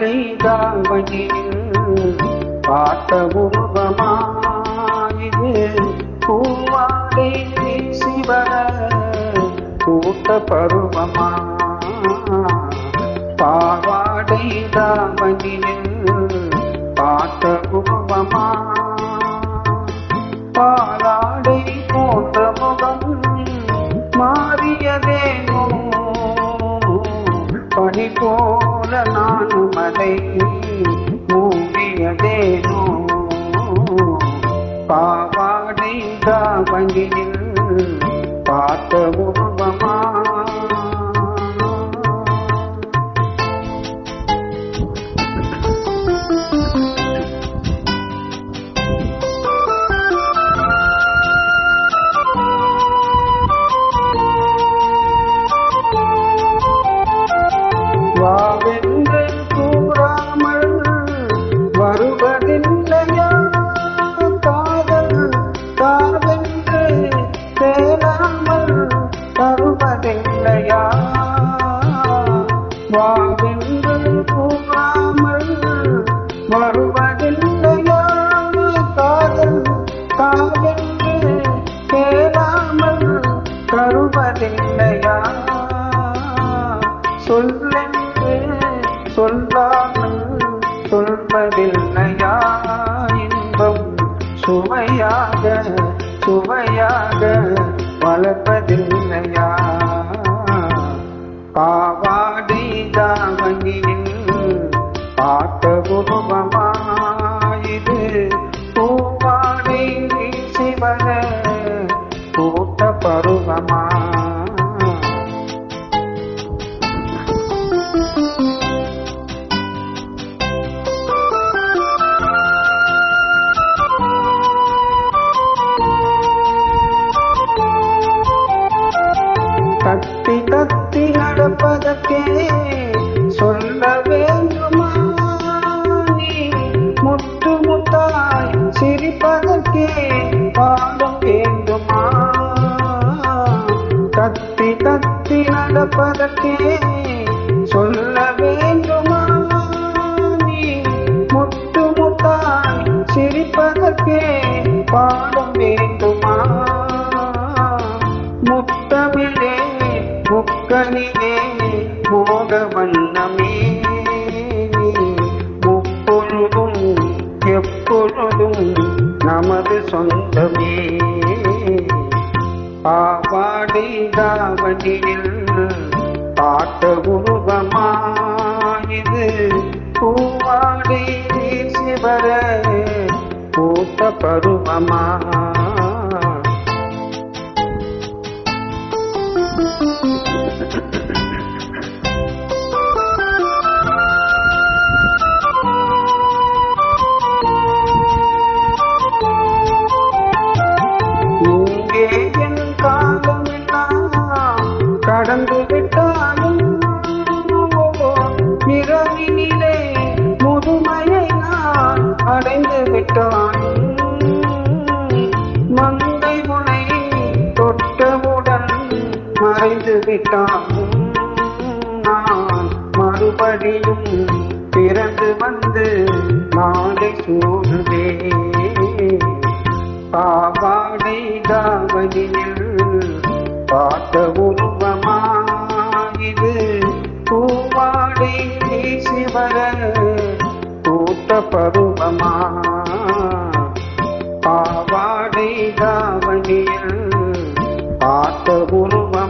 பாவாடை தாவணியில் பார்த்த உருவமாயிது பூவாடை சிவர கூட்ட பருவமா பாவாடை தாவணியில் பார்த்த உருவமா பாலாடை போன்ற முகம் மாறியதேனோ பனி போல நானும் அதை மூடியதேனோ பாவாடை தாவணியில் பார்த்த உருவமா வாவென்று கூறாமல் வருவதில்லையா காதல் தாவென்று தேடாமல் தருவதில்லையா வாவென்று கூறாமல் வருவதில்லையா காதல் தாவென்று தேடாமல் தருவதில்லையா சொல்லென்று சொல்லாமல் சொல்வதில்லையா இன்பம் சுவையாக சுவையாக வளர்ப்பதில்லையா பாவாடை தாவணியில் பார்த்த உருவமாயிது பூவாடை சிவர கூட்ட பருவமா தத்தி தத்தி நடப்பதற்கே சொல்ல வேண்டுமா நீ முத்து முத்தாய் சிரிப்பதற்கே பாடம் வேண்டுமா தத்தி தத்தி நடப்பதற்கே சொல்ல வேண்டுமா நீ முத்து முத்தாய் சிரிப்பதற்கே பாடம் வேண்டுமா முத்தமிழே முக்கனிலே மோக வண்ணமே முப்பொழுதும் எப்பொழுதும் நமது சொந்தமே பாவாடை தாவணியில் பார்த்த உருவமாயிது பூவாடை சிவர கூட்ட பருவமா இங்கே என் காலமெல்லாம் கடந்து விட்டாலும் இரவினிலே முதுமையை நான் அடைந்து விட்டாலும் மங்கை முனை தொட்டவுடன் மறைந்து விட்டாலும் நான் மறுபடியும் பிறந்து வந்து நாளை சூழ்வே பாவாடை தாவணியில் பார்த்த உருவமாயிது பூவாடை சிவர கூட்ட பருவமா பாவாடை தாவணியில் பார்த்த உருவம்